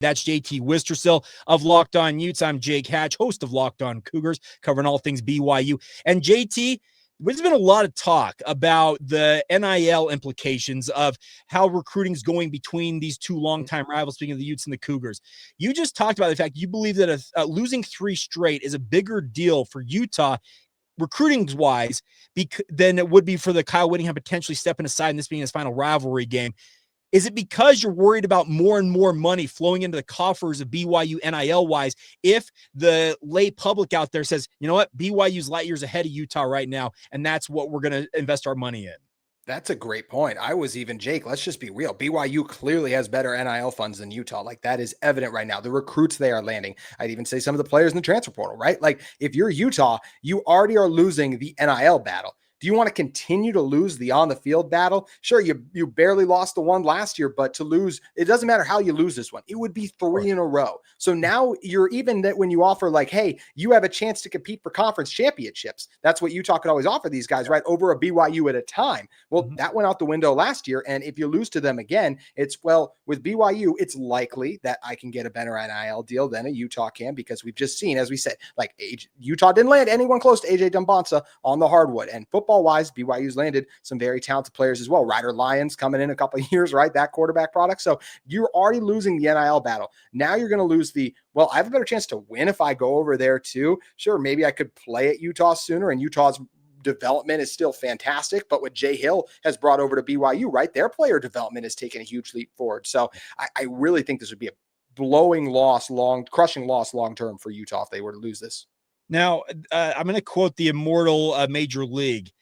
That's JT Wistrcill of Locked On Utes. I'm Jake Hatch, host of Locked On Cougars, covering all things BYU. And JT, there's been a lot of talk about the NIL implications of how recruiting is going between these two longtime rivals, speaking of the Utes and the Cougars. You just talked about the fact you believe that losing 3 straight is a bigger deal for Utah recruiting-wise than it would be for the Kyle Whittingham potentially stepping aside and this being his final rivalry game. Is it because you're worried about more and more money flowing into the coffers of BYU NIL-wise if the lay public out there says, you know what, BYU's light years ahead of Utah right now, and that's what we're going to invest our money in? That's a great point. Jake, let's just be real. BYU clearly has better NIL funds than Utah. Like, that is evident right now. The recruits they are landing. I'd even say some of the players in the transfer portal, right? Like, if you're Utah, you already are losing the NIL battle. Do you want to continue to lose the on-the-field battle? Sure, you barely lost the one last year, but to lose, it doesn't matter how you lose this one. It would be 3 in a row. So now you're even that when you offer like, hey, you have a chance to compete for conference championships. That's what Utah could always offer these guys, right? Over a BYU at a time. Well, that went out the window last year. And if you lose to them again, with BYU, it's likely that I can get a better NIL deal than a Utah can, because we've just seen, as we said, like Utah didn't land anyone close to AJ Dumbonsa on the hardwood. And football-wise, BYU's landed some very talented players as well. Ryder Lyons coming in a couple of years, right? That quarterback product. So you're already losing the NIL battle. Now you're going to lose I have a better chance to win if I go over there too. Sure, maybe I could play at Utah sooner, and Utah's development is still fantastic, but what Jay Hill has brought over to BYU, right? Their player development has taken a huge leap forward. So I really think this would be a crushing loss long-term for Utah if they were to lose this. Now, I'm going to quote the immortal Major League.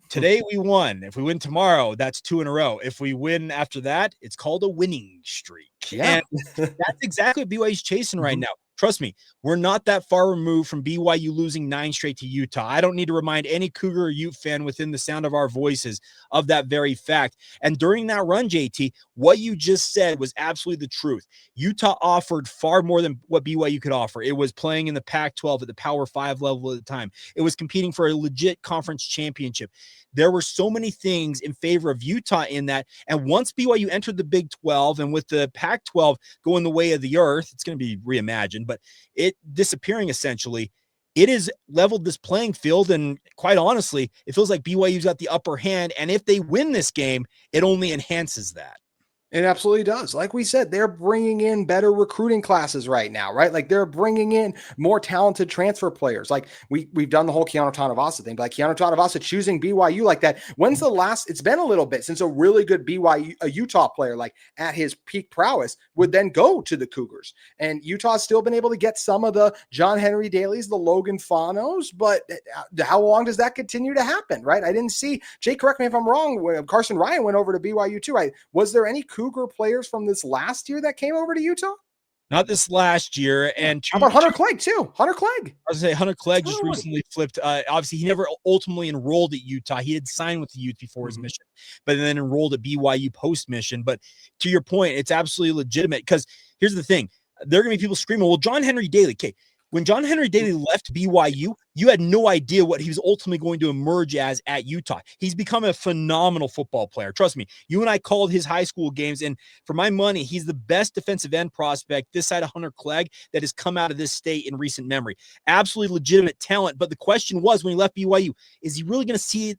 Today we won. If we win tomorrow, that's 2 in a row. If we win after that, it's called a winning streak. Yeah. And that's exactly what BYU's chasing right now. Trust me, we're not that far removed from BYU losing 9 straight to Utah. I don't need to remind any Cougar or Ute fan within the sound of our voices of that very fact. And during that run, JT, what you just said was absolutely the truth. Utah offered far more than what BYU could offer. It was playing in the Pac-12 at the Power 5 level at the time. It was competing for a legit conference championship. There were so many things in favor of Utah in that. And once BYU entered the Big 12, and with the Pac-12 going the way of the earth, it's going to be reimagined, but it disappearing essentially, it has leveled this playing field. And quite honestly, it feels like BYU's got the upper hand. And if they win this game, it only enhances that. It absolutely does. Like we said, they're bringing in better recruiting classes right now, right? Like, they're bringing in more talented transfer players. Like, we've done the whole Keanu Tanavasa thing, but like Keanu Tanavasa choosing BYU like that. When's the last? It's been a little bit since a really good a Utah player, like at his peak prowess, would then go to the Cougars. And Utah's still been able to get some of the John Henry Dailies, the Logan Fanos, but how long does that continue to happen, right? I didn't see, Jake, correct me if I'm wrong, when Carson Ryan went over to BYU too, right? Was there any Cougar players from this last year that came over to Utah? Not this last year. And how about Hunter Clegg too? Hunter Clegg. I was going to say Hunter Clegg just recently flipped. Obviously, he never ultimately enrolled at Utah. He had signed with the Utes before his mission, but then enrolled at BYU post-mission. But to your point, it's absolutely legitimate, because here's the thing. There are going to be people screaming, well, John Henry Daly. Okay, when John Henry Daly left BYU, you had no idea what he was ultimately going to emerge as at Utah. He's become a phenomenal football player. Trust me, you and I called his high school games, and for my money, he's the best defensive end prospect this side of Hunter Clegg that has come out of this state in recent memory. Absolutely legitimate talent, but the question was, when he left BYU, is he really going to see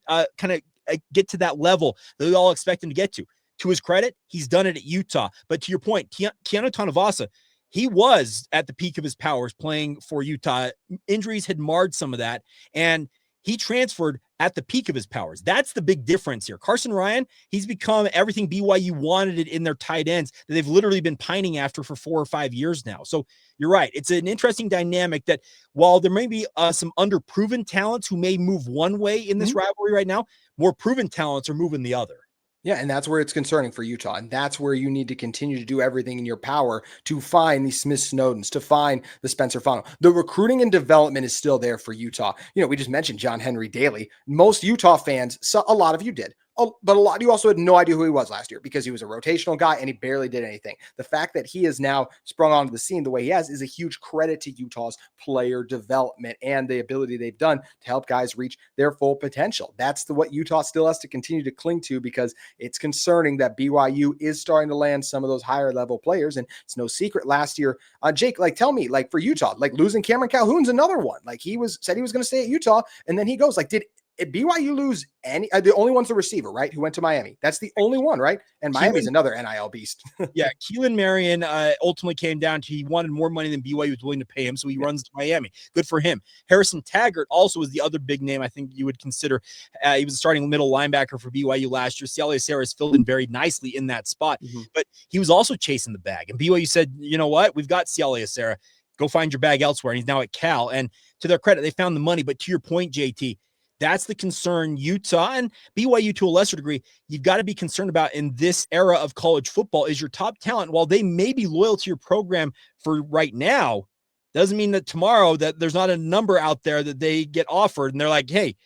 get to that level that we all expect him to get to? To his credit, he's done it at Utah. But to your point, Keanu Tanavasa, he was at the peak of his powers playing for Utah. Injuries had marred some of that, and he transferred at the peak of his powers. That's the big difference here. Carson Ryan, he's become everything BYU wanted it in their tight ends that they've literally been pining after for 4 or 5 years now. So you're right. It's an interesting dynamic that while there may be some underproven talents who may move one way in this rivalry right now, more proven talents are moving the other. Yeah, and that's where it's concerning for Utah. And that's where you need to continue to do everything in your power to find the Smith Snowdens, to find the Spencer Fano. The recruiting and development is still there for Utah. We just mentioned John Henry Daly. Most Utah fans, a lot of you did, but a lot, you also had no idea who he was last year because he was a rotational guy and he barely did anything. The fact that he has now sprung onto the scene the way he has is a huge credit to Utah's player development and the ability they've done to help guys reach their full potential. That's what Utah still has to continue to cling to, because it's concerning that BYU is starting to land some of those higher level players. And it's no secret last year, Jake, like, tell me, like, for Utah, like, losing Cameron Calhoun's another one. Like, said he was going to stay at Utah, and then he goes. Like, did BYU lose any? The only one's the receiver, right? Who went to Miami. That's the only one, right? And Miami's another NIL beast. Yeah, Keelan Marion ultimately came down to he wanted more money than BYU was willing to pay him, so he runs to Miami. Good for him. Harrison Taggart also was the other big name I think you would consider. He was a starting middle linebacker for BYU last year. Cialia Sarah's filled in very nicely in that spot, but he was also chasing the bag. And BYU said, you know what? We've got Cialia Sarah. Go find your bag elsewhere. And he's now at Cal. And to their credit, they found the money. But to your point, JT, that's the concern Utah and BYU to a lesser degree, you've got to be concerned about in this era of college football is your top talent. While they may be loyal to your program for right now, doesn't mean that tomorrow that there's not a number out there that they get offered and they're like, hey,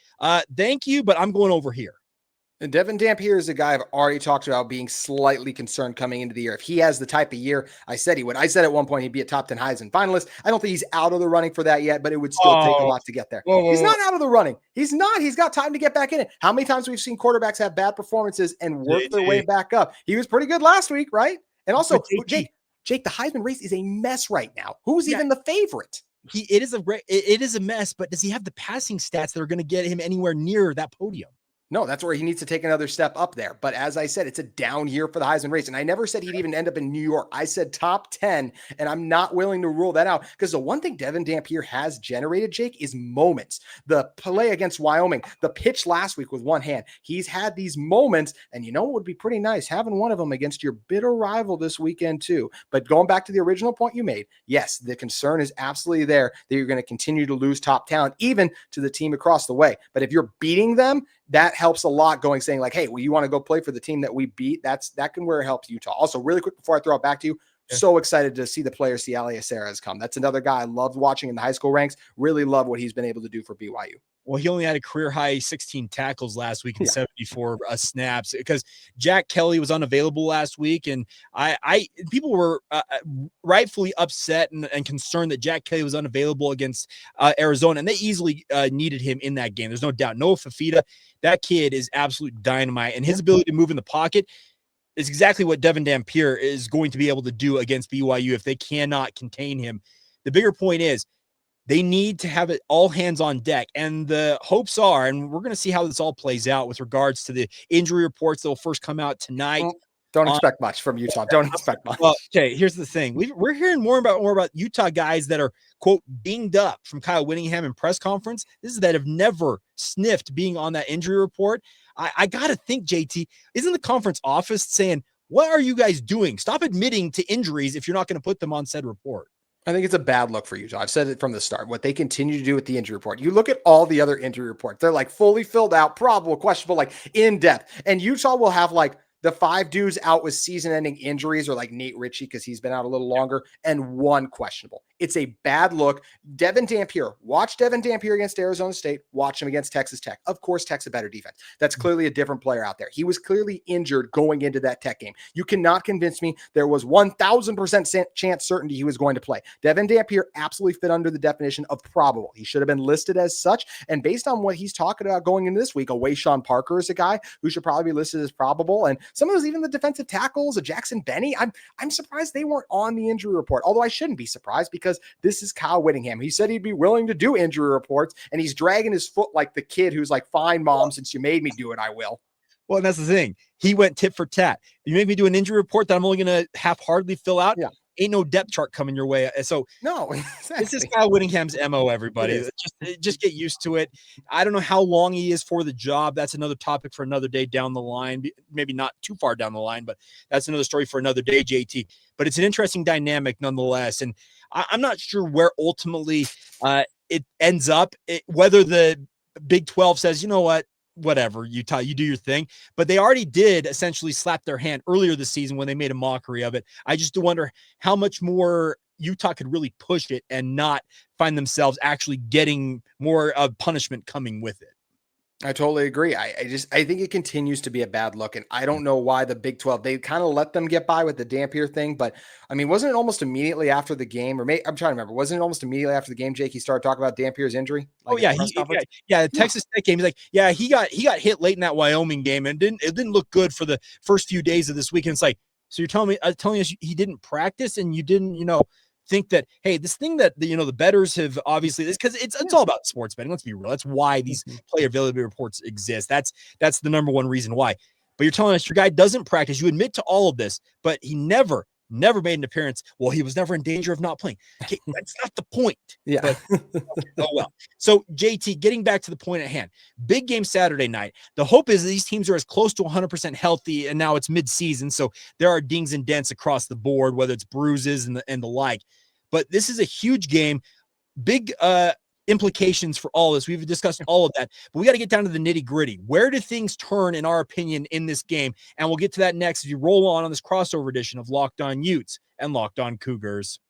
thank you, but I'm going over here. And Devin Dampier is a guy I've already talked about being slightly concerned coming into the year. If he has the type of year I said he would, I said at one point he'd be a top 10 Heisman finalist. I don't think he's out of the running for that yet, but it would still take a lot to get there. He's not out of the running. He's not. He's got time to get back in it. How many times we've seen quarterbacks have bad performances and work their way back up? He was pretty good last week, right? And also, Jake, the Heisman race is a mess right now. Who's even the favorite? It is a mess, but does he have the passing stats that are going to get him anywhere near that podium? No, that's where he needs to take another step up there. But as I said, it's a down year for the Heisman race. And I never said he'd even end up in New York. I said top 10, and I'm not willing to rule that out because the one thing Devin Dampier has generated, Jake, is moments. The play against Wyoming, the pitch last week with one hand. He's had these moments, and you know what would be pretty nice? Having one of them against your bitter rival this weekend too. But going back to the original point you made, yes, the concern is absolutely there that you're going to continue to lose top talent, even to the team across the way. But if you're beating them, that helps a lot saying like, hey, well, you want to go play for the team that we beat? That can where it helps Utah. Also, really quick before I throw it back to you, so excited to see the player Cialia Sarah has come. That's another guy I loved watching in the high school ranks. Really love what he's been able to do for BYU. Well, he only had a career high 16 tackles last week and 74 snaps because Jack Kelly was unavailable last week. And people were rightfully upset and concerned that Jack Kelly was unavailable against Arizona. And they easily needed him in that game. There's no doubt. Noah Fafita, that kid is absolute dynamite. And his ability to move in the pocket is exactly what Devin Dampier is going to be able to do against BYU if they cannot contain him. The bigger point is, they need to have it all hands on deck. And the hopes are, and we're going to see how this all plays out with regards to the injury reports that will first come out tonight. Don't expect much from Utah. Don't expect much. Well, okay, here's the thing. We're hearing more about Utah guys that are, quote, dinged up from Kyle Whittingham in press conference. This is that have never sniffed being on that injury report. I got to think, JT, isn't the conference office saying, what are you guys doing? Stop admitting to injuries if you're not going to put them on said report. I think it's a bad look for Utah. I've said it from the start. What they continue to do with the injury report. You look at all the other injury reports. They're like fully filled out, probable, questionable, like in depth. And Utah will have like the 5 dudes out with season-ending injuries, or like Nate Ritchie because he's been out a little longer, and 1 questionable. It's a bad look. Devin Dampier, watch Devin Dampier against Arizona State. Watch him against Texas Tech. Of course, Tech's a better defense. That's clearly a different player out there. He was clearly injured going into that Tech game. You cannot convince me there was 1,000% chance certainty he was going to play. Devin Dampier absolutely fit under the definition of probable. He should have been listed as such. And based on what he's talking about going into this week, Sean Parker is a guy who should probably be listed as probable. And some of those, even the defensive tackles, a Jackson Benny, I'm surprised they weren't on the injury report. Although I shouldn't be surprised because this is Kyle Whittingham. He said he'd be willing to do injury reports, and he's dragging his foot like the kid who's like, fine, mom, since you made me do it, I will. Well, and that's the thing. He went tit for tat. You make me do an injury report that I'm only going to half-heartedly fill out. Yeah. Ain't no depth chart coming your way. So no, exactly. This is Kyle Whittingham's MO, everybody. Just get used to it. I don't know how long he is for the job. That's another topic for another day down the line. Maybe not too far down the line, but that's another story for another day, JT. But it's an interesting dynamic nonetheless. And I'm not sure where ultimately it ends up, whether the Big 12 says, you know what, whatever, Utah, you do your thing. But they already did essentially slap their hand earlier this season when they made a mockery of it. I just do wonder how much more Utah could really push it and not find themselves actually getting more of punishment coming with it. I totally agree. I think it continues to be a bad look. And I don't know why the Big 12, they kind of let them get by with the Dampier thing. But I mean, wasn't it almost immediately after the game, or I'm trying to remember, wasn't it almost immediately after the game, Jake, he started talking about Dampier's injury? Oh Like at yeah, the press conference? the Texas Tech game. He's like, yeah, he got hit late in that Wyoming game, and it didn't look good for the first few days of this weekend. It's like, so you're telling us he didn't practice, and you didn't, think that, hey, this thing that the bettors have obviously, this because it's all about sports betting. Let's be real. That's why these player availability reports exist. That's the number one reason why. But you're telling us your guy doesn't practice. You admit to all of this, but he never made an appearance. Well, he was never in danger of not playing. Okay, that's not the point. Yeah. But, oh well. So JT, getting back to the point at hand, big game Saturday night. The hope is that these teams are as close to 100% healthy, and now it's mid-season, so there are dings and dents across the board, whether it's bruises and the like. But this is a huge game, big implications for all this. We've discussed all of that, but we got to get down to the nitty-gritty. Where do things turn, in our opinion, in this game? And we'll get to that next as you roll on this crossover edition of Locked On Utes and Locked On Cougars.